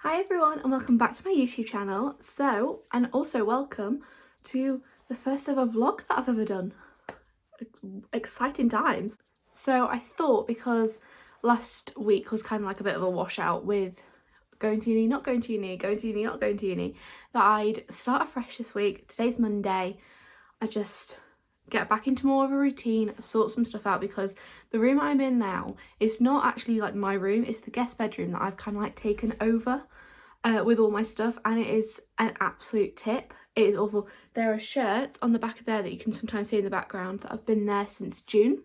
Hi everyone and welcome back to my YouTube channel. And also welcome to the first ever vlog that I've ever done. Exciting times. So I thought, because last week was kind of like a bit of a washout with going to uni, not going to uni, going to uni, not going to uni, that I'd start afresh this week. Today's Monday. I just get back into more of a routine, sort some stuff out, because the room I'm in now is not actually like my room, it's the guest bedroom that I've kind of like taken over with all my stuff, and it is an absolute tip. It is awful. There are shirts on the back of there that you can sometimes see in the background that have been there since June,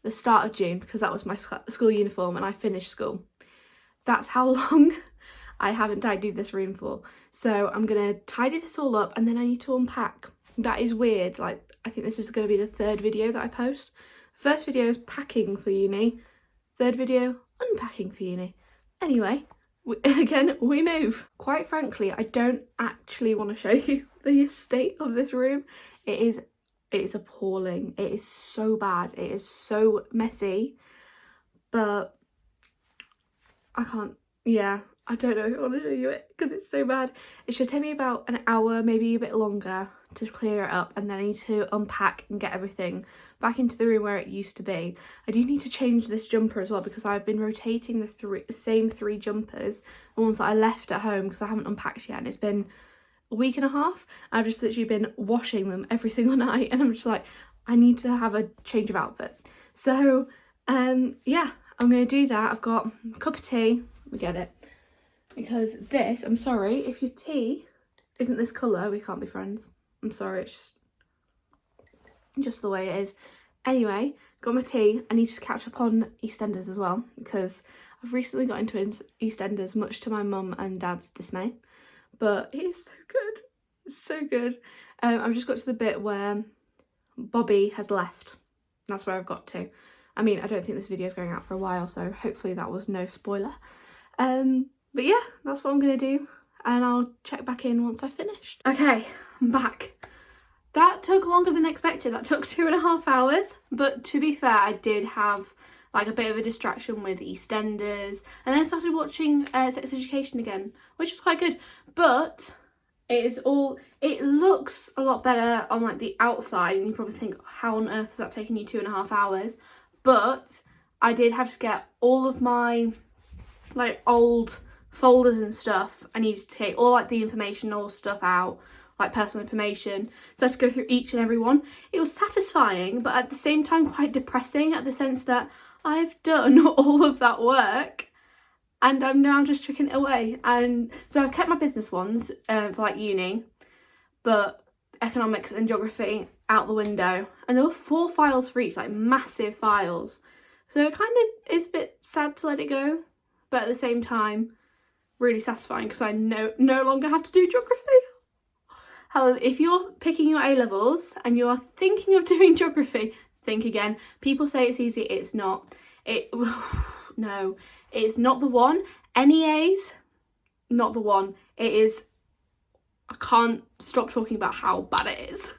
the start of June, because that was my school uniform and I finished school. That's how long I haven't tidied this room for. So I'm gonna tidy this all up and then I need to unpack. That is weird. Like, I think this is going to be the third video that I post. First video is packing for uni. Third video, unpacking for uni. Anyway, we move. Quite frankly, I don't actually want to show you the state of this room. It is appalling. It is so bad. It is so messy. But I can't, I don't know if I want to show you it because it's so bad. It should take me about an hour, maybe a bit longer, to clear it up, and then I need to unpack and get everything back into the room where it used to be. I do need to change this jumper as well, because I've been rotating the same three jumpers, the ones that I left at home because I haven't unpacked yet, and it's been a week and a half. I've just literally been washing them every single night, and I'm just like, I need to have a change of outfit. So yeah, I'm gonna do that. I've got a cup of tea. We get it, because this, I'm sorry if your tea isn't this colour, we can't be friends. I'm sorry, it's just the way it is. Anyway, got my tea. I need to catch up on EastEnders as well, because I've recently got into EastEnders, much to my mum and dad's dismay. But it is so good. It's so good. I've just got to the bit where Bobby has left. That's where I've got to. I mean, I don't think this video is going out for a while, so hopefully that was no spoiler. But yeah, that's what I'm going to do, and I'll check back in once I've finished. Okay, I'm back. That took longer than expected. That took 2.5 hours, but to be fair, I did have like a bit of a distraction with EastEnders, and then I started watching Sex Education again, which is quite good. But it looks a lot better on like the outside, and you probably think, how on earth is that taking you 2.5 hours? But I did have to get all of my like old folders and stuff. I needed to take all like the informational stuff out, like personal information, so I had to go through each and every one. It was satisfying, but at the same time quite depressing, at the sense that I've done all of that work and I'm now just chucking it away. And so I've kept my business ones for like uni, but economics and geography out the window, and there were 4 files for each, like massive files, so it kind of is a bit sad to let it go, but at the same time really satisfying, because I no longer have to do geography. However, if you're picking your A-levels and you are thinking of doing geography, think again. People say it's easy, it's not. No, it's not the one. NEAs, not the one. It is, I can't stop talking about how bad it is.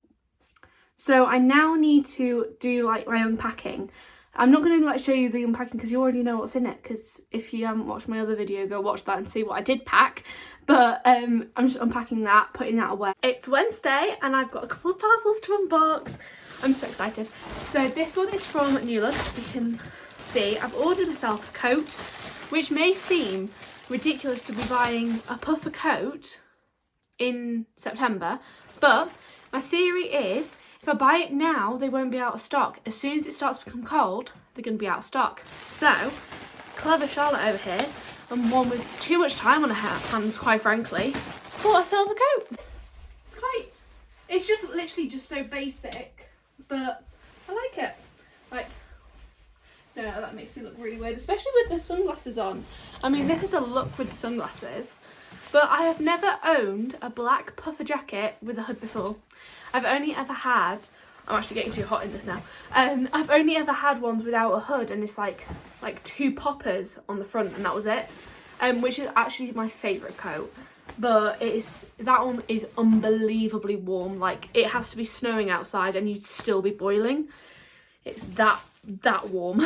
So I now need to do like my unpacking. I'm not going to like show you the unpacking because you already know what's in it, because if you haven't watched my other video, go watch that and see what I did pack. But I'm just unpacking that, putting that away. It's Wednesday and I've got a couple of parcels to unbox. I'm so excited. So this one is from New Look, as you can see. I've ordered myself a coat, which may seem ridiculous to be buying a puffer coat in September, but my theory is, if I buy it now, they won't be out of stock. As soon as it starts to become cold, they're going to be out of stock. So, clever Charlotte over here, and one with too much time on her hands, quite frankly, bought herself a coat. It's just literally just so basic, but I like it. Like, no, that makes me look really weird, especially with the sunglasses on. I mean, this is a look with the sunglasses, but I have never owned a black puffer jacket with a hood before. I've only ever had, I'm actually getting too hot in this now, I've only ever had ones without a hood, and it's like 2 poppers on the front, and that was it, which is actually my favourite coat. But that one is unbelievably warm. Like, it has to be snowing outside and you'd still be boiling. It's that warm.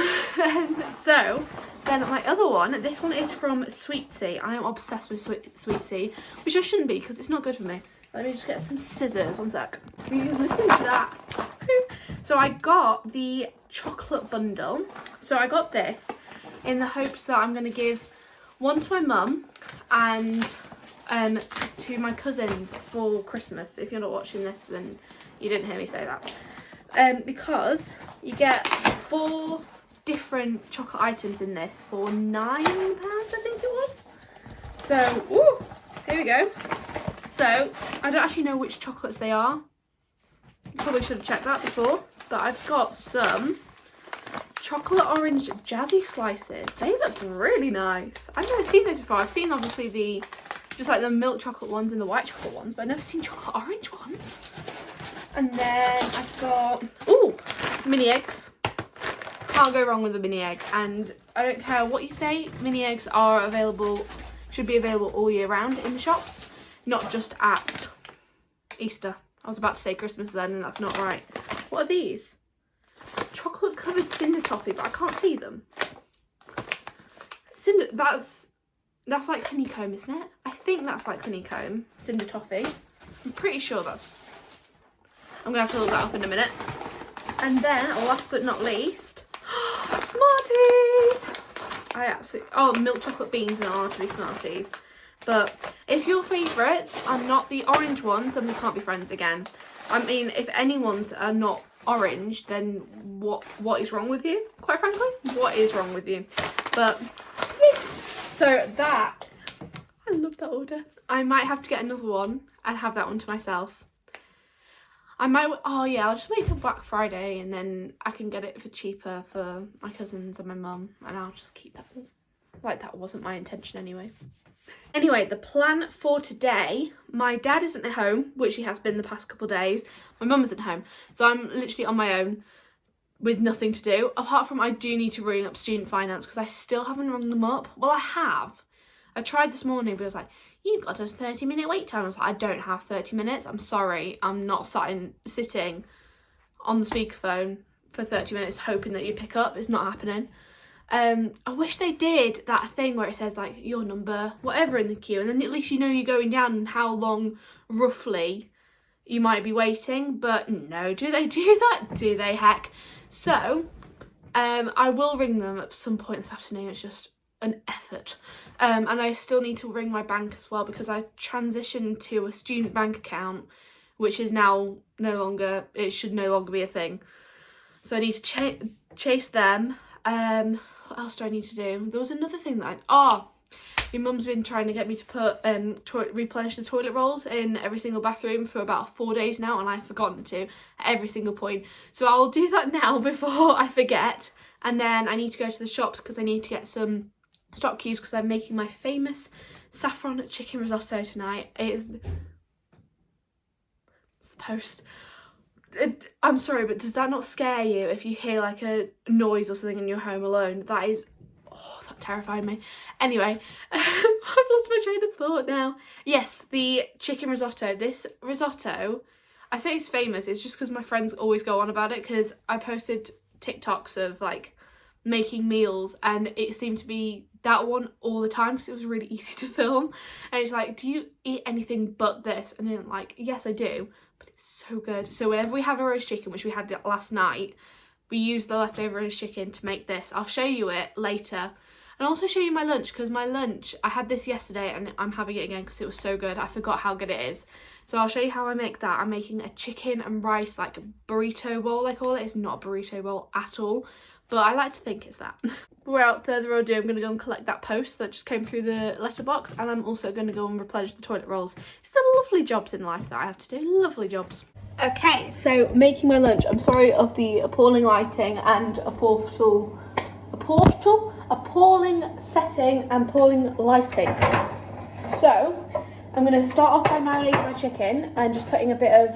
So then my other one, this one is from Sweetsy. I am obsessed with Sweetsy, which I shouldn't be because it's not good for me. Let me just get some scissors, one sec. You listen to that. So I got the chocolate bundle. So I got this in the hopes that I'm going to give one to my mum and to my cousins for Christmas. If you're not watching this, then you didn't hear me say that. Because you get 4 different chocolate items in this for £9, I think it was. So, ooh, here we go. So, I don't actually know which chocolates they are. Probably should have checked that before. But I've got some chocolate orange jazzy slices. They look really nice. I've never seen those before. I've seen obviously just like the milk chocolate ones and the white chocolate ones, but I've never seen chocolate orange ones. And then I've got, ooh, mini eggs. Can't go wrong with the mini egg. And I don't care what you say, mini eggs are available, should be available all year round in the shops, not just at Easter. I was about to say Christmas then, and that's not right. What are these? Chocolate covered cinder toffee, but I can't see them. Cinder, that's like honeycomb, isn't it? I think that's like honeycomb, cinder toffee. I'm pretty sure that's, I'm gonna have to look that up in a minute. And then, last but not least, Smarties! I absolutely, oh, milk chocolate beans are to be Smarties. But if your favourites are not the orange ones, then we can't be friends again. I mean, if anyone's are not orange, then what is wrong with you? Quite frankly, what is wrong with you? But, so that, I love that order. I might have to get another one and have that one to myself. I might, oh yeah, I'll just wait till Black Friday and then I can get it for cheaper for my cousins and my mum, and I'll just keep that one. Like, that wasn't my intention anyway. Anyway, the plan for today, my dad isn't at home, which he has been the past couple of days. My mum isn't home, so I'm literally on my own with nothing to do. Apart from I do need to ring up Student Finance because I still haven't rung them up. Well, I have. I tried this morning, but it was like, you've got a 30-minute wait time. I was like, I don't have 30 minutes. I'm sorry. I'm not sitting on the speakerphone for 30 minutes hoping that you pick up. It's not happening. I wish they did that thing where it says like your number, whatever in the queue, and then at least you know you're going down and how long roughly you might be waiting. But no, do they do that? Do they, heck? So I will ring them at some point this afternoon. It's just an effort. And I still need to ring my bank as well because I transitioned to a student bank account, which is now it should no longer be a thing. So I need to chase them. What else do I need to do? There was another thing that my mum's been trying to get me to put replenish the toilet rolls in every single bathroom for about 4 days now, and I've forgotten to at every single point. So I'll do that now before I forget. And then I need to go to the shops because I need to get some stock cubes because I'm making my famous saffron chicken risotto tonight. It's the post. I'm sorry, but does that not scare you if you hear like a noise or something and you're home alone? That terrified me. Anyway, I've lost my train of thought now. Yes, the chicken risotto. This risotto, I say it's famous, it's just because my friends always go on about it because I posted TikToks of like making meals and it seemed to be that one all the time because it was really easy to film. And it's like, do you eat anything but this? And then like, yes I do, but it's so good. So whenever we have a roast chicken, which we had last night, we use the leftover roast chicken to make this. I'll show you it later and also show you my lunch because my lunch, I had this yesterday and I'm having it again because it was so good. I forgot how good it is. So I'll show you how I make that. I'm making a chicken and rice like burrito bowl, I call it. It's not a burrito bowl at all, but I like to think it's that. Without further ado, I'm going to go and collect that post that just came through the letterbox, and I'm also going to go and replenish the toilet rolls. It's the lovely jobs in life that I have to do, lovely jobs. Okay, so making my lunch. I'm sorry of the appalling lighting and appalling setting and appalling lighting. So I'm going to start off by marinating my chicken and just putting a bit of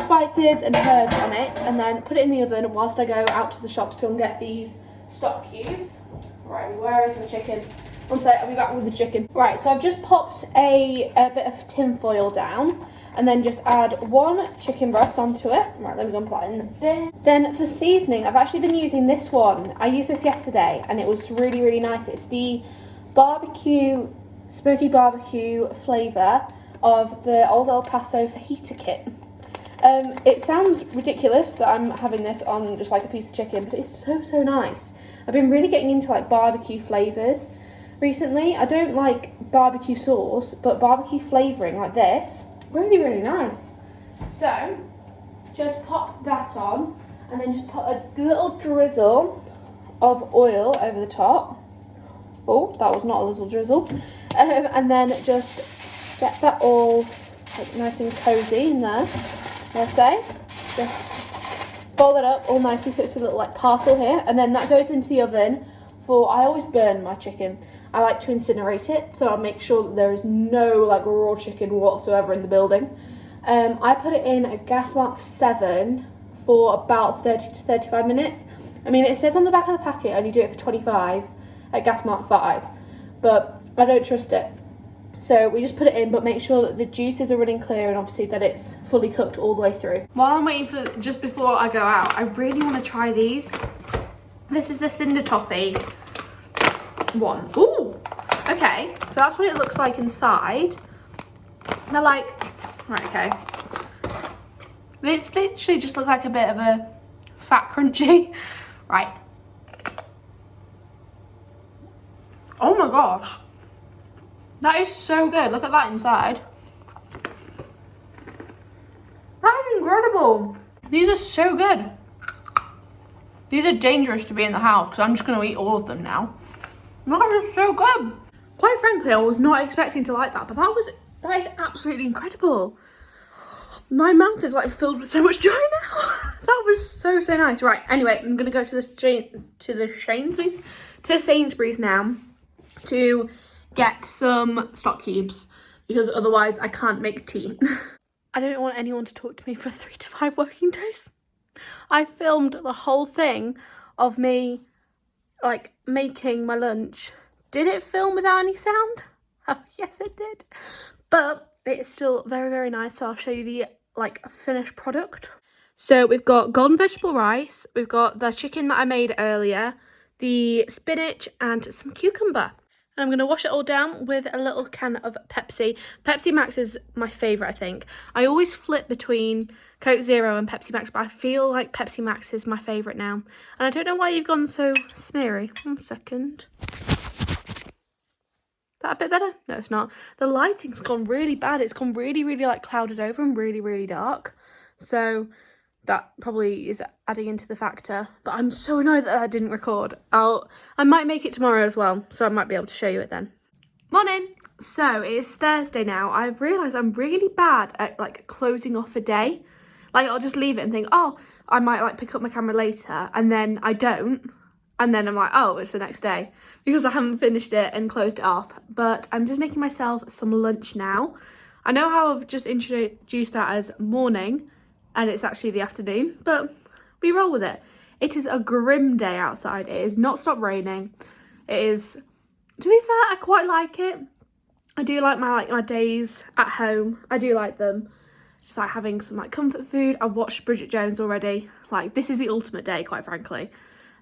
spices and herbs on it, and then put it in the oven whilst I go out to the shops to get these stock cubes. Right, where is my chicken? One sec, I'll be back with the chicken. Right, so I've just popped a bit of tin foil down and then just add 1 chicken breast onto it. Right, let me go and put that in the bin. Then for seasoning, I've actually been using this one. I used this yesterday and it was really, really nice. It's the smoky barbecue flavour of the Old El Paso fajita kit. It sounds ridiculous that I'm having this on just like a piece of chicken, but it's so, so nice. I've been really getting into like barbecue flavours recently. I don't like barbecue sauce, but barbecue flavouring like this, really, really nice. So, just pop that on, and then just put a little drizzle of oil over the top. Oh, that was not a little drizzle. And then just get that all like nice and cosy in there. Let's say, just fold it up all nicely so it's a little like parcel here, and then that goes into the oven for, I always burn my chicken. I like to incinerate it, so I'll make sure that there is no like raw chicken whatsoever in the building. I put it in at gas mark 7 for about 30 to 35 minutes. I mean, it says on the back of the packet only do it for 25 at gas mark 5, but I don't trust it. So we just put it in, but make sure that the juices are running clear and obviously that it's fully cooked all the way through. While I'm waiting for, just before I go out, I really want to try these. This is the Cinder Toffee one. Ooh, okay, so that's what it looks like inside. They're like, right, okay. It's literally just looks like a bit of a fat crunchy. Right. Oh my gosh. That is so good. Look at that inside. That is incredible. These are so good. These are dangerous to be in the house because I'm just going to eat all of them now. That is so good. Quite frankly, I was not expecting to like that, but that is absolutely incredible. My mouth is like filled with so much joy now. That was so, so nice. Right, anyway, I'm going to go to Sainsbury's now to get some stock cubes because otherwise I can't make tea. I don't want anyone to talk to me for 3 to 5 working days. I filmed the whole thing of me like making my lunch. Did it film without any sound? Oh, yes it did. But it's still very, very nice, so I'll show you the like finished product. So we've got golden vegetable rice, we've got the chicken that I made earlier, the spinach and some cucumber. And I'm going to wash it all down with a little can of Pepsi. Pepsi Max is my favourite, I think. I always flip between Coke Zero and Pepsi Max, but I feel like Pepsi Max is my favourite now. And I don't know why you've gone so smeary. 1 second. That a bit better? No, it's not. The lighting's gone really bad. It's gone really, really like clouded over and really, really dark. So that probably is adding into the factor. But I'm so annoyed that I didn't record. I might make it tomorrow as well, so I might be able to show you it then. Morning! So it's Thursday now. I've realised I'm really bad at like closing off a day. Like I'll just leave it and think, oh, I might like pick up my camera later, and then I don't. And then I'm like, oh, it's the next day because I haven't finished it and closed it off. But I'm just making myself some lunch now. I know how I've just introduced that as morning and it's actually the afternoon, but we roll with it. It is a grim day outside. It is not stopped raining. It is, to be fair, I quite like it. I do like my days at home. I do like them. Just like having some like comfort food. I've watched Bridget Jones already. Like this is the ultimate day, quite frankly.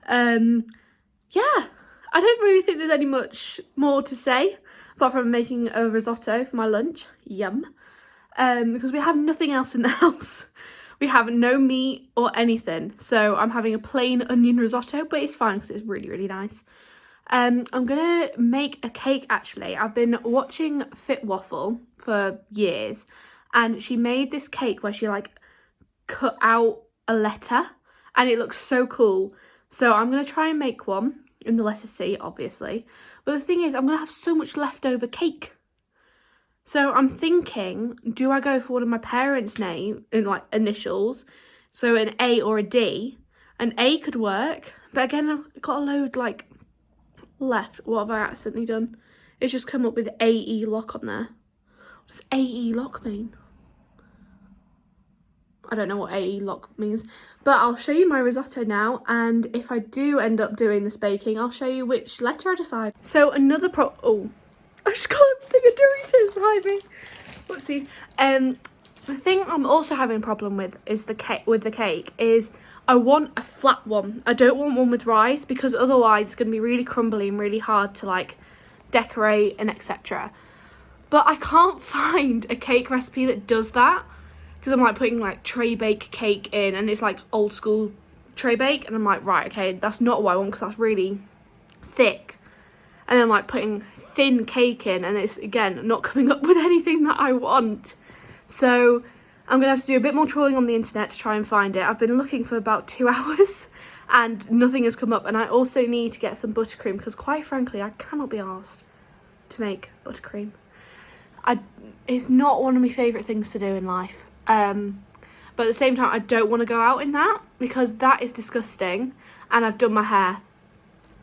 Yeah, I don't really think there's any much more to say apart from making a risotto for my lunch. Yum. Because we have nothing else in the house. We have no meat or anything, so I'm having a plain onion risotto, but it's fine because it's really, really nice. I'm gonna make a cake actually. I've been watching Fit Waffle for years, and she made this cake where she like cut out a letter, and it looks so cool. So I'm going to try and make one in the letter C, obviously. But the thing is, I'm going to have so much leftover cake. So I'm thinking, do I go for one of my parents' name in like initials? So an A or a D. An A could work. But again, I've got a load like left. What have I accidentally done? It's just come up with AE lock on there. What does AE lock mean? I don't know what AE lock means, but I'll show you my risotto now, and if I do end up doing this baking, I'll show you which letter I decide. So another oh, I just got a thing of Doritos behind me. Whoopsie. The thing I'm also having a problem with is the cake is I want a flat one. I don't want one with rice because otherwise it's going to be really crumbly and really hard to like decorate and etc. But I can't find a cake recipe that does that because I'm like putting like tray bake cake in and it's like old school tray bake and I'm like, right, okay, that's not what I want because that's really thick. And then I'm like putting thin cake in and it's again not coming up with anything that I want. So I'm gonna have to do a bit more trawling on the internet to try and find it. I've been looking for about 2 hours and nothing has come up. And I also need to get some buttercream because quite frankly, I cannot be arsed to make buttercream. It's not one of my favourite things to do in life. But at the same time, I don't want to go out in that because that is disgusting. And I've done my hair.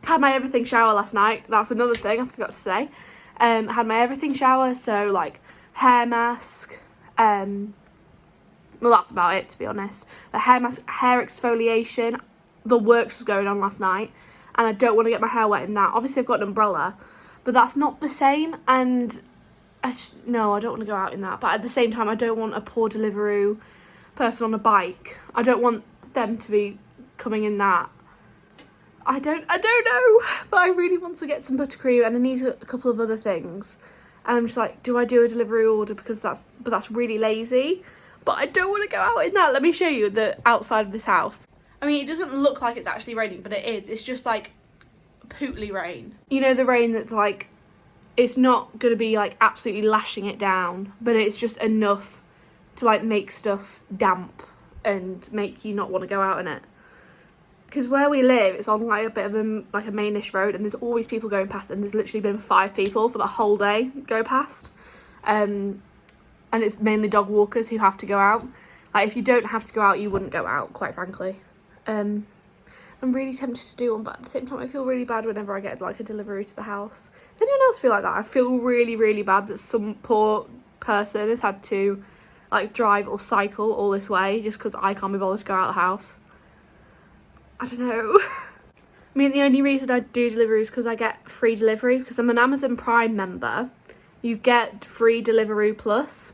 Had my everything shower last night. That's another thing I forgot to say. Had my everything shower, so like hair mask, well that's about it to be honest. The hair mask, hair exfoliation, the works was going on last night and I don't want to get my hair wet in that. Obviously I've got an umbrella, but that's not the same and no, I don't want to go out in that. But at the same time I don't want a poor Deliveroo person on a bike. I don't want them to be coming in that. I don't know, but I really want to get some buttercream and I need a couple of other things. And I'm just like, do I do a delivery order because that's really lazy? But I don't want to go out in that. Let me show you the outside of this house. I mean, it doesn't look like it's actually raining, but it is. It's just like pootly rain. You know, the rain that's like, it's not going to be like absolutely lashing it down, but it's just enough to like make stuff damp and make you not want to go out in it. Because where we live, it's on like a bit of a mainish road and there's always people going past and there's literally been 5 people for the whole day go past. And it's mainly dog walkers who have to go out. Like if you don't have to go out, you wouldn't go out, quite frankly. I'm really tempted to do one, but at the same time I feel really bad whenever I get like a delivery to the house. Does anyone else feel like that? I feel really, really bad that some poor person has had to like drive or cycle all this way just because I can't be bothered to go out of the house. I don't know. I mean, the only reason I do delivery is because I get free delivery. Because I'm an Amazon Prime member, you get free Deliveroo Plus.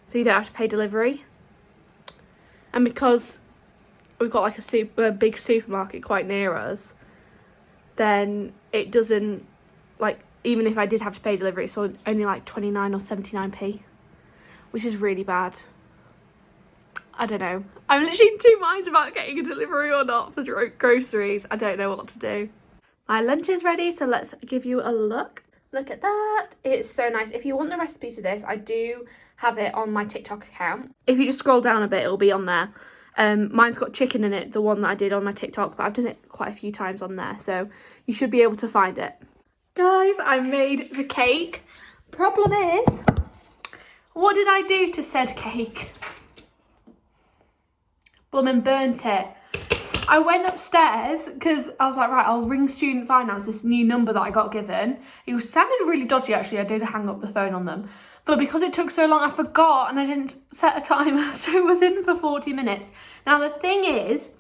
So you don't have to pay delivery. And because we've got like a big supermarket quite near us, then it doesn't, like, even if I did have to pay delivery, it's only like 29 or 79p. Which is really bad. I don't know. I'm literally in 2 minds about getting a delivery or not for groceries. I don't know what to do. My lunch is ready, so let's give you a look. Look at that. It's so nice. If you want the recipe to this, I do have it on my TikTok account. If you just scroll down a bit, it'll be on there. Mine's got chicken in it, the one that I did on my TikTok, but I've done it quite a few times on there, so you should be able to find it. Guys, I made the cake. Problem is, what did I do to said cake? Bloomin' burnt it. I went upstairs because I was like, right, I'll ring Student Finance, this new number that I got given. It sounded really dodgy actually, I did hang up the phone on them. But because it took so long, I forgot and I didn't set a timer, so it was in for 40 minutes. Now the thing is,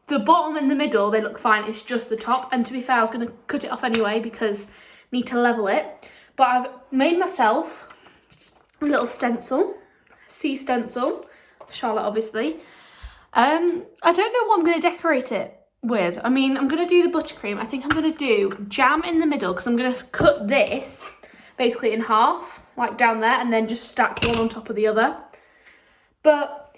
the bottom and the middle, they look fine, it's just the top. And to be fair, I was gonna cut it off anyway because I need to level it. But I've made myself a little stencil, sea stencil, Charlotte obviously. I don't know what I'm going to decorate it with. I mean, I'm going to do the buttercream. I think I'm going to do jam in the middle because I'm going to cut this basically in half, like down there, and then just stack one on top of the other. But,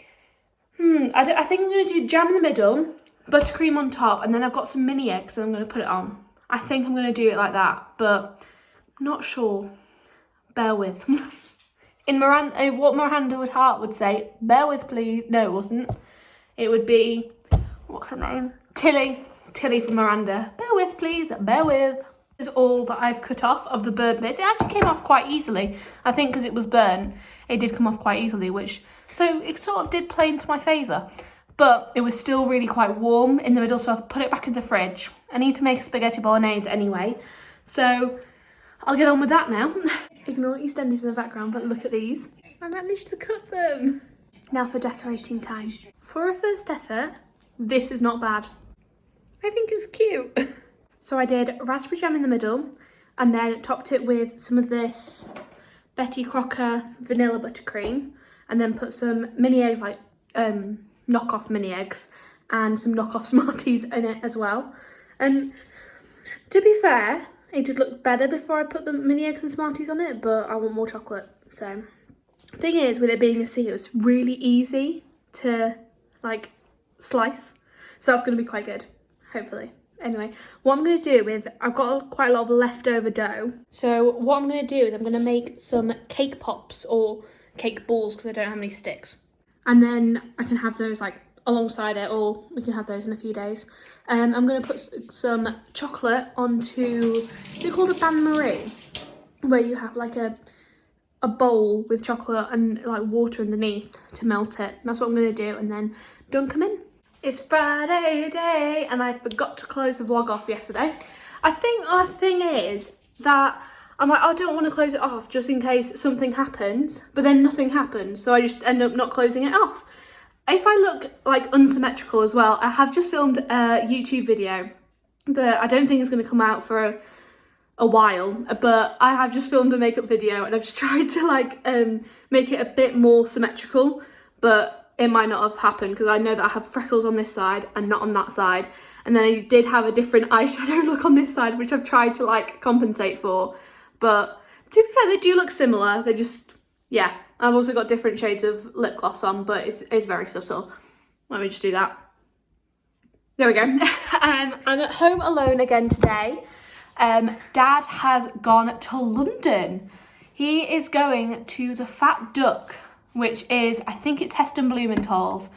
I think I'm going to do jam in the middle, buttercream on top, and then I've got some mini eggs and I'm going to put it on. I think I'm going to do it like that, but I'm not sure. Bear with. In Miranda, what Miranda Hart would say, bear with please. No, it wasn't. It would be, what's her name? Tilly from Miranda. Bear with, please, bear with. This is all that I've cut off of the burnt bits. It actually came off quite easily. I think because it was burnt, it did come off quite easily, so it sort of did play into my favour. But it was still really quite warm in the middle, so I've put it back in the fridge. I need to make a spaghetti bolognese anyway, so I'll get on with that now. Ignore EastEnders in the background, but look at these. I managed to cut them. Now for decorating time. For a first effort, this is not bad. I think it's cute. So I did raspberry jam in the middle and then topped it with some of this Betty Crocker vanilla buttercream and then put some mini eggs, like knockoff mini eggs, and some knockoff Smarties in it as well. And to be fair, it did look better before I put the mini eggs and Smarties on it, but I want more chocolate. So the thing is, with it being a seal, it's really easy to like slice. So that's going to be quite good, hopefully. Anyway, what I'm going to do is, I've got quite a lot of leftover dough. So what I'm going to do is I'm going to make some cake pops or cake balls because I don't have any sticks. And then I can have those like alongside it, or we can have those in a few days. I'm going to put some chocolate onto, is it called a bain-marie? Where you have like a bowl with chocolate and like water underneath to melt it. That's what I'm going to do, and then dunk them in. It's Friday day and I forgot to close the vlog off yesterday. I think our thing is that I'm like, I don't want to close it off just in case something happens, but then nothing happens, so I just end up not closing it off. If I look like unsymmetrical as well, I have just filmed a YouTube video that I don't think is going to come out for a while, but I have just filmed a makeup video and I've just tried to like make it a bit more symmetrical, but it might not have happened because I know that I have freckles on this side and not on that side. And then I did have a different eyeshadow look on this side, which I've tried to like compensate for. But to be fair, they do look similar. They just, yeah. I've also got different shades of lip gloss on, but it's very subtle. Let me just do that. There we go. I'm at home alone again today. Dad has gone to London. He is going to the Fat Duck, which is, I think it's Heston Blumenthal's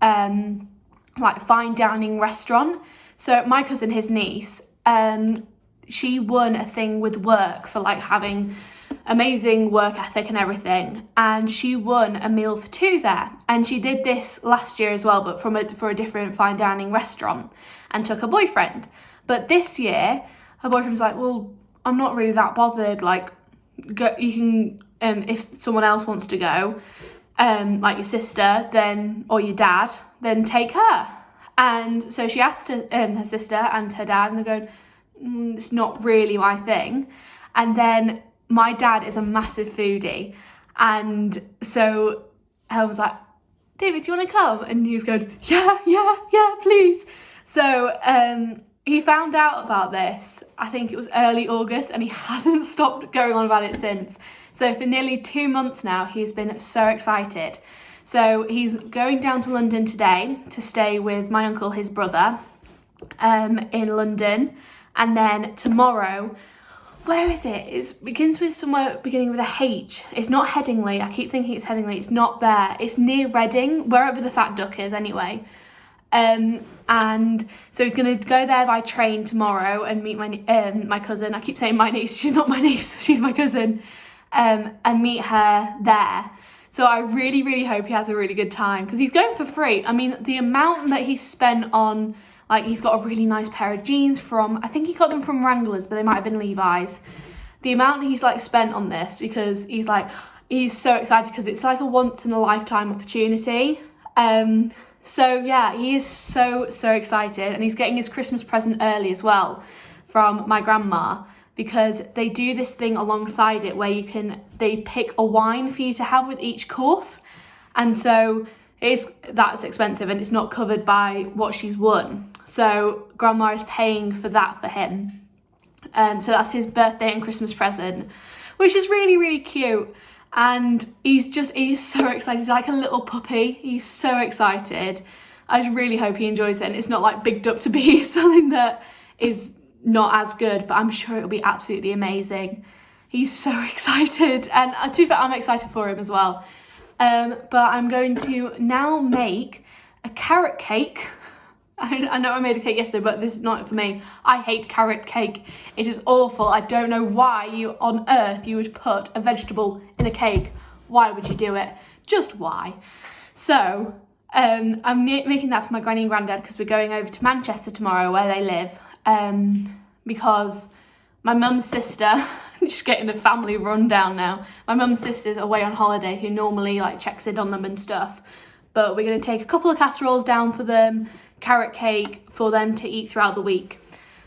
like fine dining restaurant. So my cousin, his niece, she won a thing with work for like having amazing work ethic and everything, and she won a meal for two there. And she did this last year as well, but for a different fine dining restaurant, and took a boyfriend. But this year her boyfriend was like, well, I'm not really that bothered, like go, you can if someone else wants to go, like your sister, then, or your dad, then take her. And so she asked her sister and her dad, and they're going, it's not really my thing. And then my dad is a massive foodie, and so Helen was like, David, do you want to come? And he was going, yeah, please. So he found out about this, I think it was early August, and he hasn't stopped going on about it since. So for nearly 2 months now, he's been so excited. So he's going down to London today to stay with my uncle, his brother, in London. And then tomorrow, where is it? It begins with somewhere beginning with a H. It's not Headingley. I keep thinking it's Headingley. It's not there. It's near Reading, wherever the Fat Duck is anyway. And so he's going to go there by train tomorrow and meet my cousin. I keep saying my niece. She's not my niece. She's my cousin. And meet her there. So I really, really hope he has a really good time, because he's going for free. I mean, the amount that he's spent on, like, he's got a really nice pair of jeans from, I think he got them from Wranglers, but they might have been Levi's. The amount he's like spent on this, because he's so excited, because it's like a once in a lifetime opportunity. So yeah, he is so excited, and he's getting his Christmas present early as well from my grandma, because they do this thing alongside it where they pick a wine for you to have with each course. And so that's expensive, and it's not covered by what she's won. So grandma is paying for that for him. So that's his birthday and Christmas present, which is really, really cute. And he's so excited. He's like a little puppy. He's so excited. I just really hope he enjoys it, and it's not like bigged up to be something that is not as good, but I'm sure it'll be absolutely amazing. He's so excited, and to be fair, I'm excited for him as well. But I'm going to now make a carrot cake. I know I made a cake yesterday, but this is not for me. I hate carrot cake. It is awful. I don't know why on earth you would put a vegetable in a cake. Why would you do it? Just why? So I'm making that for my granny and granddad, because we're going over to Manchester tomorrow, where they live, because my mum's sister, just getting the family rundown now. My mum's sister's away on holiday, who normally like checks in on them and stuff. But we're going to take a couple of casseroles down for them, carrot cake for them to eat throughout the week.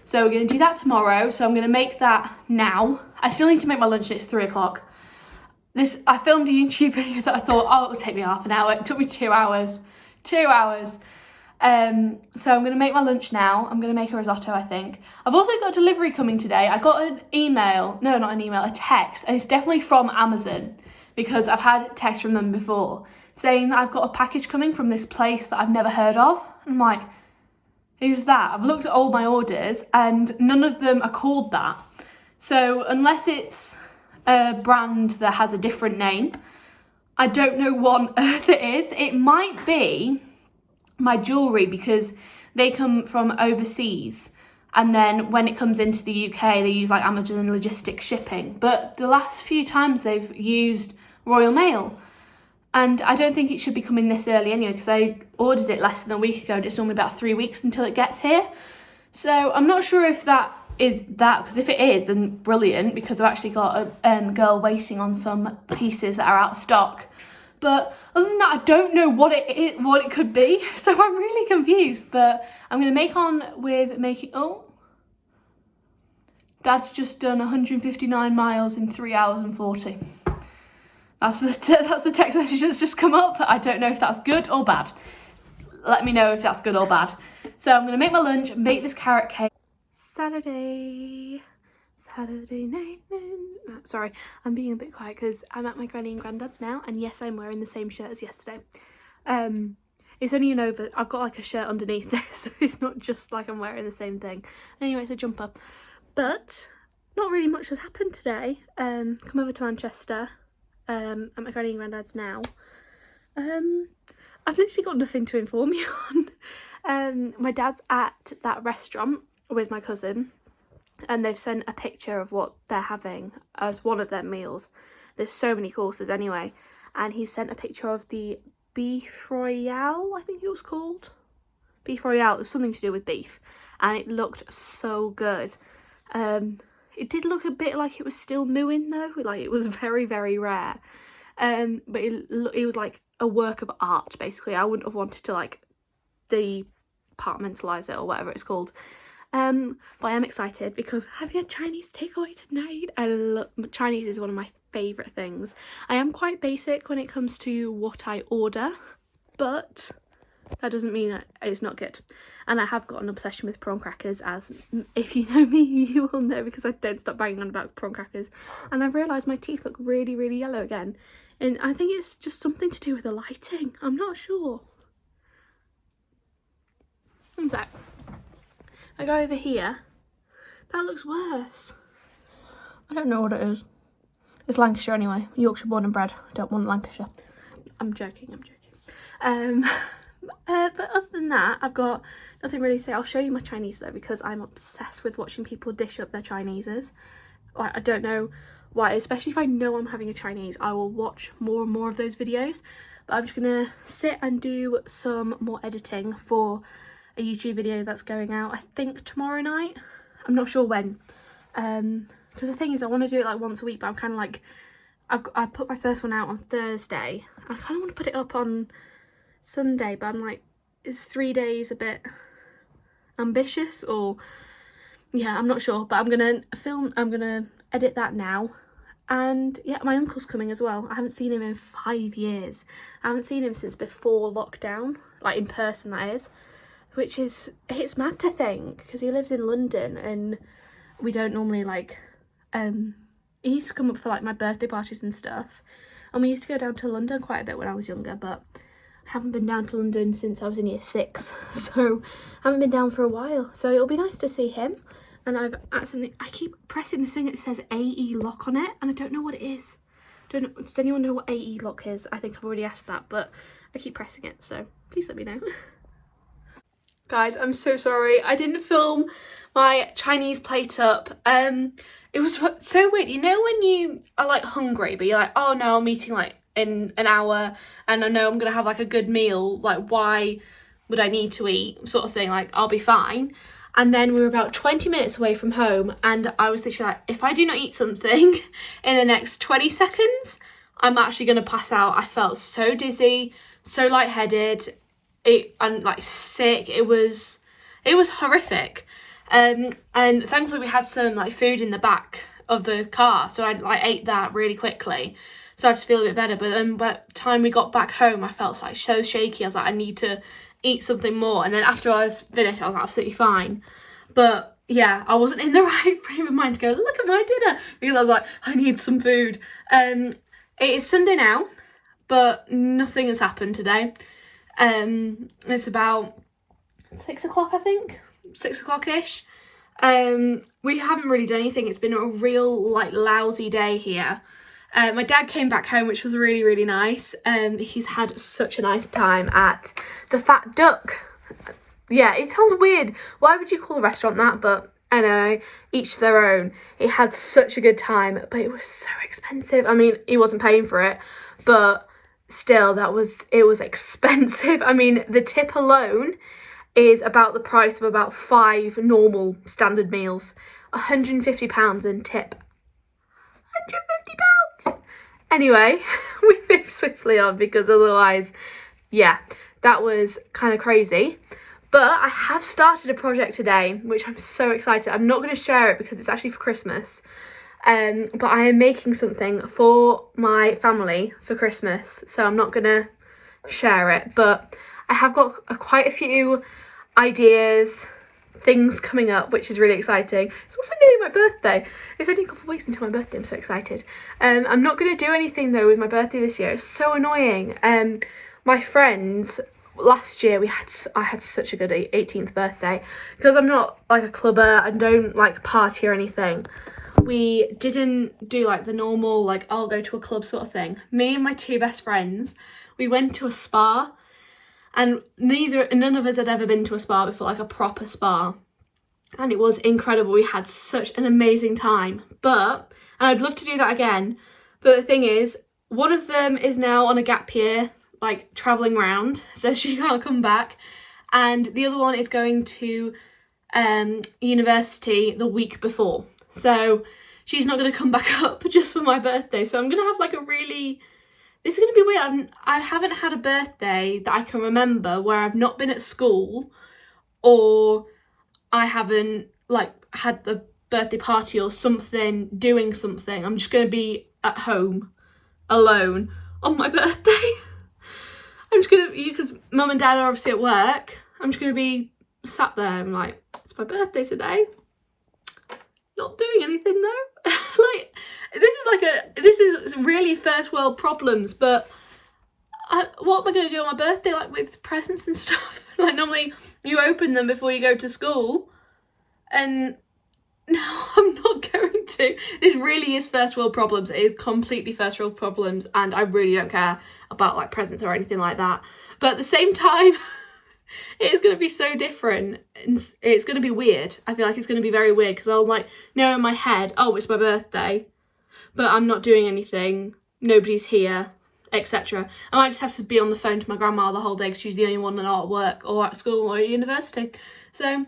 So we're going to do that tomorrow. So I'm going to make that now. I still need to make my lunch, and it's 3 o'clock. I filmed a YouTube video that I thought, oh, it'll take me half an hour. It took me 2 hours. 2 hours. So I'm going to make my lunch now. I'm going to make a risotto, I think. I've also got a delivery coming today. I got an email, no, not an email, a text, and it's definitely from Amazon because I've had texts from them before saying that I've got a package coming from this place that I've never heard of. I'm like, who's that? I've looked at all my orders and none of them are called that. So unless it's a brand that has a different name, I don't know what on earth it is. It might be my jewellery because they come from overseas and then when it comes into the UK they use like Amazon logistics shipping, but the last few times they've used Royal Mail and I don't think it should be coming this early anyway because I ordered it less than a week ago and it's normally about 3 weeks until it gets here. So I'm not sure if that is that, because if it is then brilliant because I've actually got a girl waiting on some pieces that are out of stock. But other than that, I don't know what it could be. So I'm really confused. But I'm going to make on with making... Oh. Dad's just done 159 miles in 3 hours and 40. That's the text message that's just come up. I don't know if that's good or bad. Let me know if that's good or bad. So I'm going to make my lunch, make this carrot cake. Saturday night. Sorry, I'm being a bit quiet because I'm at my granny and granddad's now, and yes, I'm wearing the same shirt as yesterday. It's only I've got like a shirt underneath this, so it's not just like I'm wearing the same thing. Anyway, it's a jumper. But not really much has happened today. Come over to Manchester, at my granny and granddad's now. I've literally got nothing to inform you on. My dad's at that restaurant with my cousin, and they've sent a picture of what they're having as one of their meals. There's so many courses anyway, and he sent a picture of the beef royale, I think it was called. Beef royale, it was something to do with beef, and it looked so good. It did look a bit like it was still mooing though, like it was very, very rare. But it was like a work of art basically. I wouldn't have wanted to like departmentalize it or whatever it's called. But I am excited because having a Chinese takeaway tonight. Chinese is one of my favourite things. I am quite basic when it comes to what I order, but that doesn't mean it's not good. And I have got an obsession with prawn crackers, as if you know me, you will know, because I don't stop banging on about prawn crackers. And I've realised my teeth look really, really yellow again. And I think it's just something to do with the lighting. I'm not sure. One sec. I go over here. That looks worse. I don't know what it is. It's Lancashire anyway. Yorkshire born and bred. I don't want Lancashire. I'm joking. But other than that, I've got nothing really to say. I'll show you my Chinese though, because I'm obsessed with watching people dish up their Chineses. Like, I don't know why, especially if I know I'm having a Chinese, I will watch more and more of those videos. But I'm just gonna sit and do some more editing for a YouTube video that's going out, I think tomorrow night. I'm not sure when. Because the thing is, I want to do it like once a week, but I'm kind of like, I put my first one out on Thursday. I kind of want to put it up on Sunday, but I'm like, is 3 days a bit ambitious? Or yeah, I'm not sure, but I'm gonna edit that now. And yeah, my uncle's coming as well. I haven't seen him in 5 years. I haven't seen him since before lockdown, like in person that is, which is, it's mad to think, because he lives in London and we don't normally like, he used to come up for like my birthday parties and stuff, and we used to go down to London quite a bit when I was younger, but I haven't been down to London since I was in year 6, so I haven't been down for a while. So it'll be nice to see him. And I keep pressing this thing that says AE lock on it, and I don't know what it is. Don't know, does anyone know what AE lock is? I think I've already asked that, but I keep pressing it, so please let me know. Guys, I'm so sorry. I didn't film my Chinese plate up. It was so weird. You know when you are like hungry, but you're like, oh no, I'm eating like in an hour and I know I'm gonna have like a good meal, like why would I need to eat, sort of thing, like I'll be fine. And then we were about 20 minutes away from home, and I was literally like, if I do not eat something in the next 20 seconds, I'm actually gonna pass out. I felt so dizzy, so lightheaded, and like sick. It was horrific. And thankfully we had some like food in the back of the car, so I like ate that really quickly. started to feel a bit better. But then by the time we got back home, I felt like so shaky. I was like, I need to eat something more. And then after I was finished, I was absolutely fine. But yeah, I wasn't in the right frame of mind to go, look at my dinner, because I was like, I need some food. It is Sunday now, but nothing has happened today. It's about 6 o'clock, I think, 6 o'clock-ish. We haven't really done anything. It's been a real like lousy day here. My dad came back home, which was really, really nice. He's had such a nice time at the Fat Duck. Yeah, it sounds weird. Why would you call a restaurant that? But anyway, each their own. He had such a good time, but it was so expensive. I mean, he wasn't paying for it, but still, it was expensive. I mean, the tip alone is about the price of about 5 normal standard meals. £150 in tip. £150! Anyway, we move swiftly on because otherwise, yeah, that was kind of crazy. But I have started a project today, which I'm so excited. I'm not going to share it because it's actually for Christmas. But I am making something for my family for Christmas, so I'm not going to share it. But I have got quite a few ideas, things coming up, which is really exciting. It's also nearly my birthday. It's only a couple of weeks until my birthday. I'm so excited. I'm not going to do anything though with my birthday this year. It's so annoying. My friends, last year I had such a good 18th birthday, because I'm not like a clubber, I don't like party or anything. We didn't do like the normal like I'll go to a club sort of thing. Me and my 2 best friends, we went to a spa, and none of us had ever been to a spa before, like a proper spa, and it was incredible. We had such an amazing time, and I'd love to do that again. But the thing is, one of them is now on a gap year, like travelling around, so she can't come back, and the other one is going to university the week before, so she's not going to come back up just for my birthday. So I'm going to have like this is going to be weird. I haven't had a birthday that I can remember where I've not been at school, or I haven't like had a birthday party or something, doing something. I'm just going to be at home alone on my birthday. I'm just going to, because mum and dad are obviously at work, I'm just going to be sat there. I'm like, it's my birthday today. Not doing anything though. Like, this is really first world problems, but what am I going to do on my birthday, like with presents and stuff? Like, normally you open them before you go to school, and no, I'm not going to. This really is first world problems. It is completely first world problems, and I really don't care about like presents or anything like that. But at the same time, it is going to be so different, and it's going to be weird. I feel like it's going to be very weird, because I'll like know in my head, oh, it's my birthday, but I'm not doing anything, nobody's here, etc. I might just have to be on the phone to my grandma the whole day, because she's the only one not at work or at school or at university. So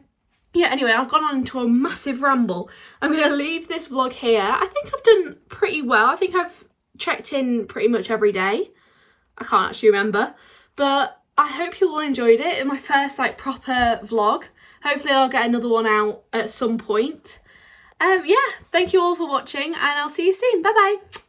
yeah, anyway, I've gone on into a massive ramble. I'm going to leave this vlog here. I think I've done pretty well. I think I've checked in pretty much every day. I can't actually remember, but I hope you all enjoyed it. It's my first like proper vlog. Hopefully I'll get another one out at some point. Yeah, thank you all for watching, and I'll see you soon. Bye bye.